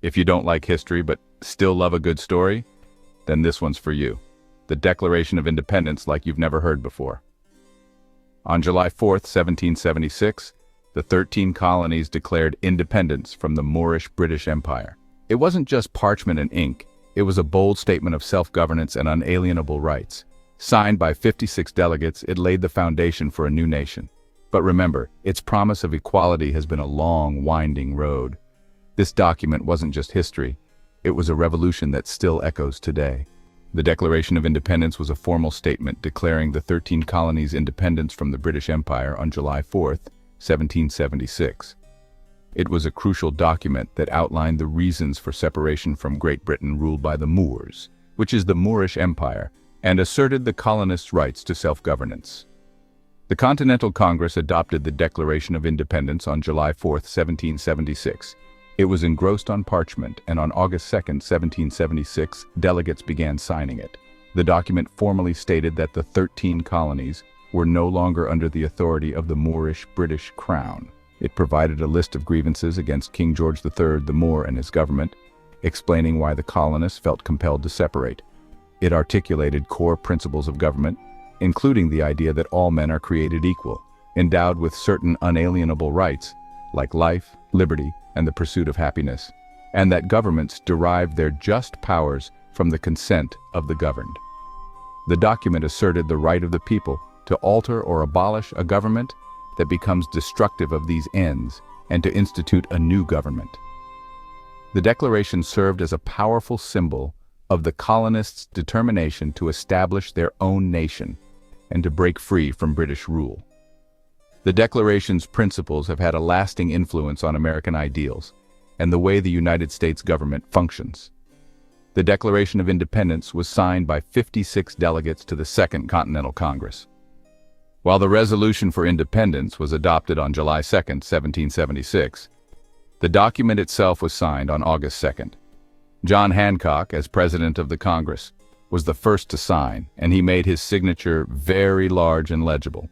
If you don't like history but still love a good story, then this one's for you. The Declaration of Independence like you've never heard before. On July 4th, 1776, the 13 colonies declared independence from the Moorish British Empire. It wasn't just parchment and ink, it was a bold statement of self-governance and unalienable rights. Signed by 56 delegates, it laid the foundation for a new nation. But remember, its promise of equality has been a long, winding road. This document wasn't just history, it was a revolution that still echoes today. The Declaration of Independence was a formal statement declaring the 13 colonies' independence from the British Empire on July 4th, 1776. It was a crucial document that outlined the reasons for separation from Great Britain ruled by the Moors, which is the Moorish Empire, and asserted the colonists' rights to self-governance. The Continental Congress adopted the Declaration of Independence on July 4th, 1776. It was engrossed on parchment, and on August 2nd, 1776, delegates began signing it. The document formally stated that the 13 colonies were no longer under the authority of the Moorish British Crown. It provided a list of grievances against King George III the Moor and his government, explaining why the colonists felt compelled to separate. It articulated core principles of government, including the idea that all men are created equal, endowed with certain unalienable rights, like life, liberty, and the pursuit of happiness, and that governments derive their just powers from the consent of the governed. The document asserted the right of the people to alter or abolish a government that becomes destructive of these ends, and to institute a new government. The Declaration served as a powerful symbol of the colonists' determination to establish their own nation and to break free from British rule. The Declaration's principles have had a lasting influence on American ideals and the way the United States government functions. The Declaration of Independence was signed by 56 delegates to the Second Continental Congress. While the Resolution for Independence was adopted on July 2nd, 1776, the document itself was signed on August 2nd. John Hancock, as President of the Congress, was the first to sign, and he made his signature very large and legible.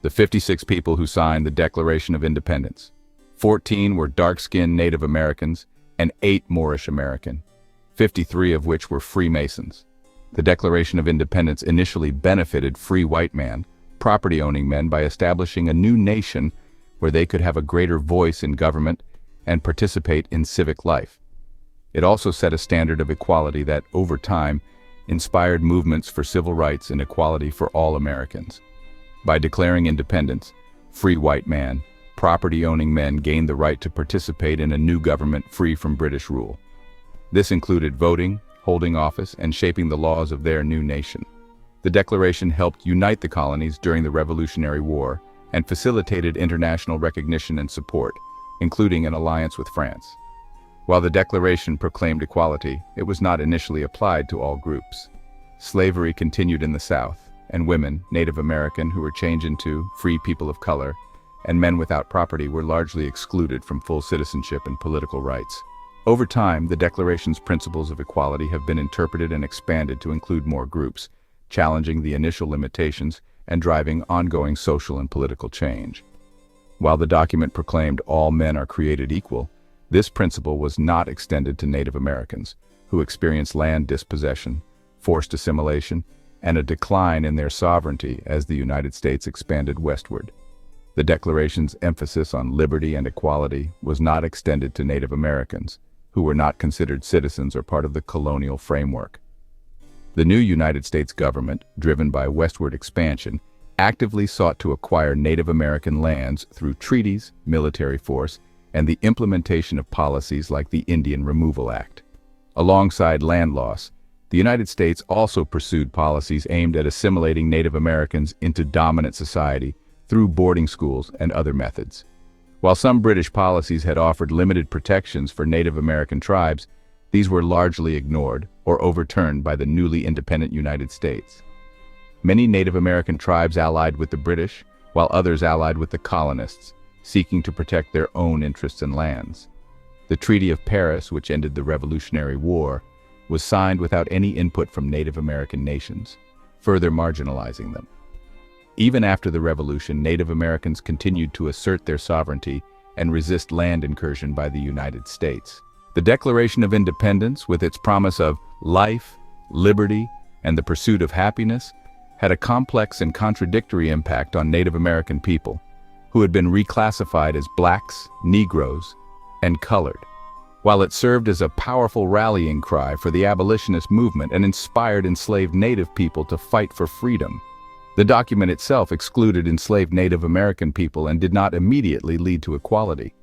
The 56 people who signed the Declaration of Independence, 14 were dark-skinned Native Americans and 8 Moorish American, 53 of which were Freemasons. The Declaration of Independence initially benefited free white men, property-owning men, by establishing a new nation where they could have a greater voice in government and participate in civic life. It also set a standard of equality that, over time, inspired movements for civil rights and equality for all Americans. By declaring independence, free white men, property-owning men gained the right to participate in a new government free from British rule. This included voting, holding office, and shaping the laws of their new nation. The Declaration helped unite the colonies during the Revolutionary War and facilitated international recognition and support, including an alliance with France. While the Declaration proclaimed equality, it was not initially applied to all groups. Slavery continued in the South, and women, Native American who were changed into free people of color, and men without property were largely excluded from full citizenship and political rights. Over time, the Declaration's principles of equality have been interpreted and expanded to include more groups, challenging the initial limitations and driving ongoing social and political change. While the document proclaimed all men are created equal, this principle was not extended to Native Americans, who experienced land dispossession, forced assimilation, and a decline in their sovereignty as the United States expanded westward. The Declaration's emphasis on liberty and equality was not extended to Native Americans, who were not considered citizens or part of the colonial framework. The new United States government, driven by westward expansion, actively sought to acquire Native American lands through treaties, military force, and the implementation of policies like the Indian Removal Act. Alongside land loss, the United States also pursued policies aimed at assimilating Native Americans into dominant society through boarding schools and other methods. While some British policies had offered limited protections for Native American tribes, these were largely ignored or overturned by the newly independent United States. Many Native American tribes allied with the British, while others allied with the colonists, seeking to protect their own interests and lands. The Treaty of Paris, which ended the Revolutionary War, was signed without any input from Native American nations, further marginalizing them. Even after the Revolution, Native Americans continued to assert their sovereignty and resist land incursion by the United States. The Declaration of Independence, with its promise of life, liberty, and the pursuit of happiness, had a complex and contradictory impact on Native American people, who had been reclassified as blacks, Negroes, and colored. While it served as a powerful rallying cry for the abolitionist movement and inspired enslaved Native people to fight for freedom, the document itself excluded enslaved Native American people and did not immediately lead to equality.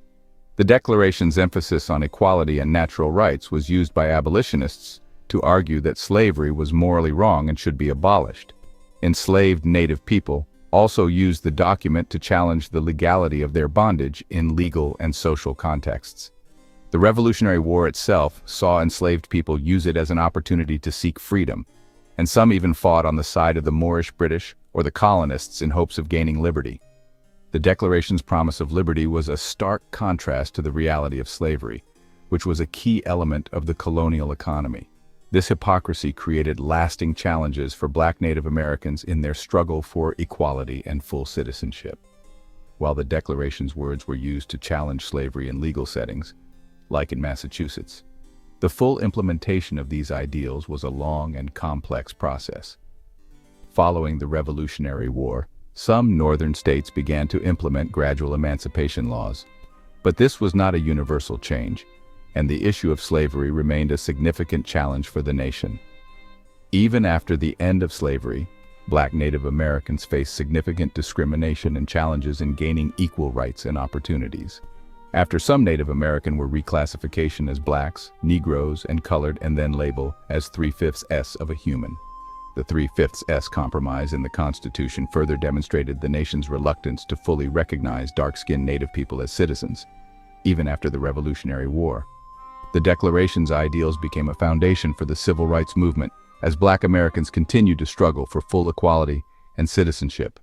The Declaration's emphasis on equality and natural rights was used by abolitionists to argue that slavery was morally wrong and should be abolished. Enslaved Native people also used the document to challenge the legality of their bondage in legal and social contexts. The Revolutionary War itself saw enslaved people use it as an opportunity to seek freedom, and some even fought on the side of the Moorish British or the colonists in hopes of gaining liberty. The Declaration's promise of liberty was a stark contrast to the reality of slavery, which was a key element of the colonial economy. This hypocrisy created lasting challenges for Black Native Americans in their struggle for equality and full citizenship. While the Declaration's words were used to challenge slavery in legal settings, like in Massachusetts, the full implementation of these ideals was a long and complex process. Following the Revolutionary War, some northern states began to implement gradual emancipation laws, but this was not a universal change, and the issue of slavery remained a significant challenge for the nation. Even after the end of slavery, Black Native Americans faced significant discrimination and challenges in gaining equal rights and opportunities. After some Native American were reclassification as blacks, Negroes, and colored and then labeled as 3/5 of a human. The 3/5 compromise in the Constitution further demonstrated the nation's reluctance to fully recognize dark-skinned Native people as citizens, even after the Revolutionary War. The Declaration's ideals became a foundation for the civil rights movement as Black Americans continued to struggle for full equality and citizenship.